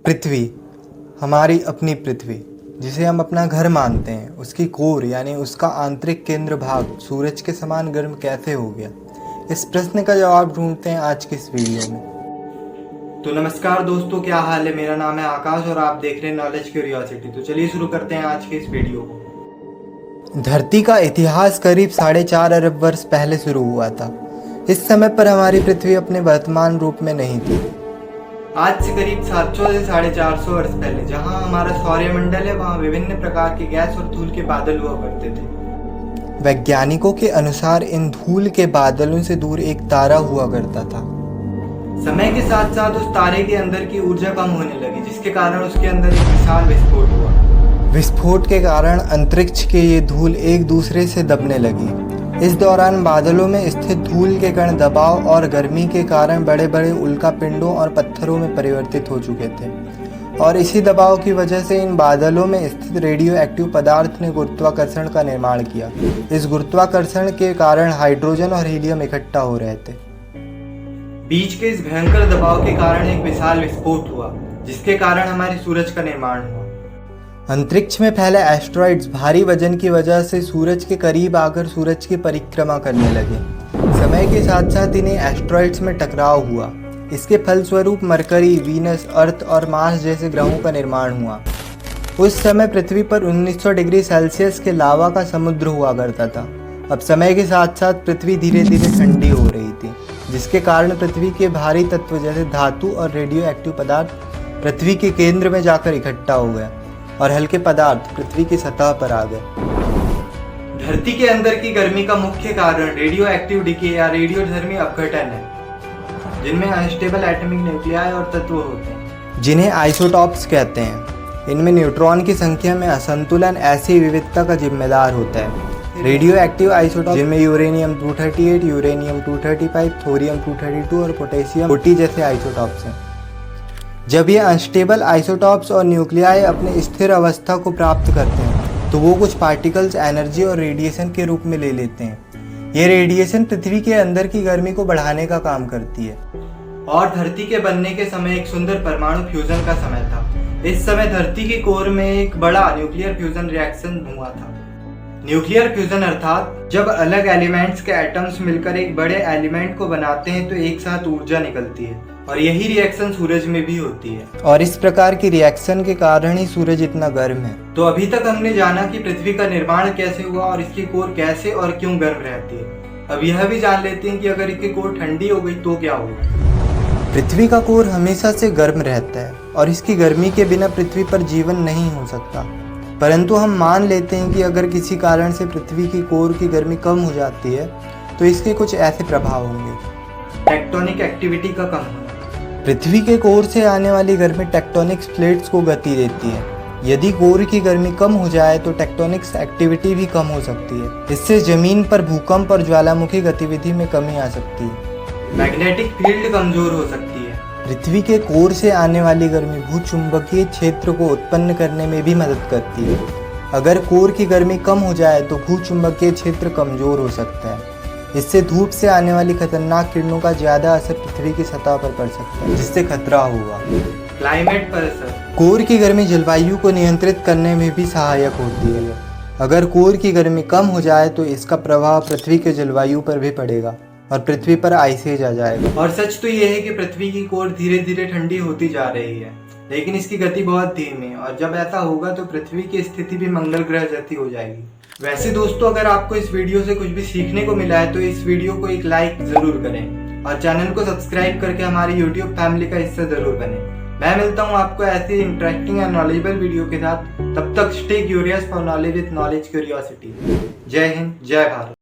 पृथ्वी, हमारी अपनी पृथ्वी, जिसे हम अपना घर मानते हैं, उसकी कोर यानी उसका आंतरिक केंद्र भाग सूरज के समान गर्म कैसे हो गया? इस प्रश्न का जवाब ढूंढते हैं आज की इस वीडियो में। तो नमस्कार दोस्तों, क्या हाल है? मेरा नाम है आकाश और आप देख रहे हैं नॉलेज क्यूरियोसिटी। तो चलिए शुरू करते हैं आज के इस वीडियो को। धरती का इतिहास करीब 4.5 अरब वर्ष पहले शुरू हुआ था। इस समय पर हमारी पृथ्वी अपने वर्तमान रूप में नहीं थी। आज से करीब 700 से 450 वर्ष पहले जहां हमारा सौरमंडल है, वहां विभिन्न प्रकार के गैस और धूल के बादल हुआ करते थे। वैज्ञानिकों के अनुसार इन धूल के बादलों से दूर एक तारा हुआ करता था। समय के साथ साथ उस तारे के अंदर की ऊर्जा कम होने लगी, जिसके कारण उसके अंदर एक विशाल विस्फोट हुआ। विस्फोट के कारण अंतरिक्ष के ये धूल एक दूसरे से दबने लगी। इस दौरान बादलों में स्थित धूल के कण दबाव और गर्मी के कारण बड़े बड़े उल्कापिंडों और पत्थरों में परिवर्तित हो चुके थे, और इसी दबाव की वजह से इन बादलों में स्थित रेडियो एक्टिव पदार्थ ने गुरुत्वाकर्षण का निर्माण किया। इस गुरुत्वाकर्षण के कारण हाइड्रोजन और हीलियम इकट्ठा हो रहे थे। बीच के इस भयंकर दबाव के कारण एक विशाल विस्फोट हुआ, जिसके कारण हमारे सूरज का निर्माण हुआ। अंतरिक्ष में फैले एस्ट्रॉइड्स भारी वजन की वजह से सूरज के करीब आकर सूरज की परिक्रमा करने लगे। समय के साथ साथ इन्हें एस्ट्रॉइड्स में टकराव हुआ। इसके फलस्वरूप मरकरी, वीनस, अर्थ और मार्स जैसे ग्रहों का निर्माण हुआ। उस समय पृथ्वी पर 1900 डिग्री सेल्सियस के लावा का समुद्र हुआ करता था। अब समय के साथ साथ पृथ्वी धीरे धीरे ठंडी हो रही थी, जिसके कारण पृथ्वी के भारी तत्व जैसे धातु और रेडियो एक्टिव पदार्थ पृथ्वी के केंद्र में जाकर इकट्ठा हो गए और हल्के पदार्थ पृथ्वी की सतह पर आ गए। धरती के अंदर की गर्मी का मुख्य कारण रेडियो एक्टिव डिके या रेडियोधर्मी अपघटन है, जिनमें अनस्टेबल एटॉमिक न्यूक्लियाई और तत्व होते हैं, जिन्हें आइसोटॉप्स कहते हैं। इनमें न्यूट्रॉन की संख्या में असंतुलन ऐसी विविधता का जिम्मेदार होता है। रेडियो एक्टिव आइसोटॉप जिनमें यूरेनियम 238, यूरेनियम 235, थोरियम 232 और पोटेशियम 40 जैसे आइसोटॉप्स हैं। जब ये अनस्टेबल आइसोटॉप्स और न्यूक्लियाई अपने स्थिर अवस्था को प्राप्त करते हैं, तो वो कुछ पार्टिकल्स एनर्जी और रेडिएशन के रूप में ले लेते हैं। ये रेडिएशन पृथ्वी के अंदर की गर्मी को बढ़ाने का काम करती है। और धरती के बनने के समय एक सुंदर परमाणु फ्यूजन का समय था। इस समय धरती की कोर में एक बड़ा न्यूक्लियर फ्यूजन रिएक्शन हुआ था। न्यूक्लियर फ्यूजन अर्थात जब अलग एलिमेंट्स के एटम्स मिलकर एक बड़े एलिमेंट को बनाते हैं तो एक साथ ऊर्जा निकलती है, और यही रिएक्शन सूरज में भी होती है। और इस प्रकार की रिएक्शन के कारण ही सूरज इतना गर्म है। तो अभी तक हमने जाना कि पृथ्वी का निर्माण कैसे हुआ और इसकी कोर कैसे और क्यों गर्म रहती है। अब यह भी जान लेते हैं कि अगर इसकी कोर ठंडी हो गई तो क्या होगा। पृथ्वी का कोर हमेशा से गर्म रहता है और इसकी गर्मी के बिना पृथ्वी पर जीवन नहीं हो सकता। परंतु हम मान लेते हैं कि अगर किसी कारण से पृथ्वी की कोर की गर्मी कम हो जाती है तो इसके कुछ ऐसे प्रभाव होंगे। टेक्टोनिक एक्टिविटी का कम होना। पृथ्वी के कोर से आने वाली गर्मी टेक्टोनिक प्लेट्स को गति देती है। यदि कोर की गर्मी कम हो जाए तो टेक्टोनिक्स एक्टिविटी भी कम हो सकती है। इससे जमीन पर भूकंप और ज्वालामुखी गतिविधि में कमी आ सकती है। मैग्नेटिक फील्ड कमजोर हो सकती है। पृथ्वी के कोर से आने वाली गर्मी भूचुंबकीय क्षेत्र को उत्पन्न करने में भी मदद करती है। अगर कोर की गर्मी कम हो जाए तो भूचुंबकीय क्षेत्र कमजोर हो सकता है। इससे धूप से आने वाली खतरनाक किरणों का ज्यादा असर पृथ्वी की सतह पर पड़ सकता है, जिससे खतरा होगा। क्लाइमेट पर असर। कोर की गर्मी जलवायु को नियंत्रित करने में भी सहायक होती है। अगर कोर की गर्मी कम हो जाए तो इसका प्रभाव पृथ्वी के जलवायु पर भी पड़ेगा और पृथ्वी पर आइसेज आ जाएगा। और सच तो ये है कि पृथ्वी की कोर धीरे धीरे ठंडी होती जा रही है, लेकिन इसकी गति बहुत धीमी है, और जब ऐसा होगा तो पृथ्वी की स्थिति भी मंगल ग्रह जैसी हो जाएगी। वैसे दोस्तों, अगर आपको इस वीडियो से कुछ भी सीखने को मिला है तो इस वीडियो को एक लाइक जरूर करें और चैनल को सब्सक्राइब करके हमारी यूट्यूब फैमिली का हिस्सा जरूर बने। मैं मिलता हूँ आपको ऐसी इंटरेस्टिंग एंड नॉलेजेबल वीडियो के साथ। तब तक stay curious for knowledge with knowledge curiosity. जय हिंद, जय भारत।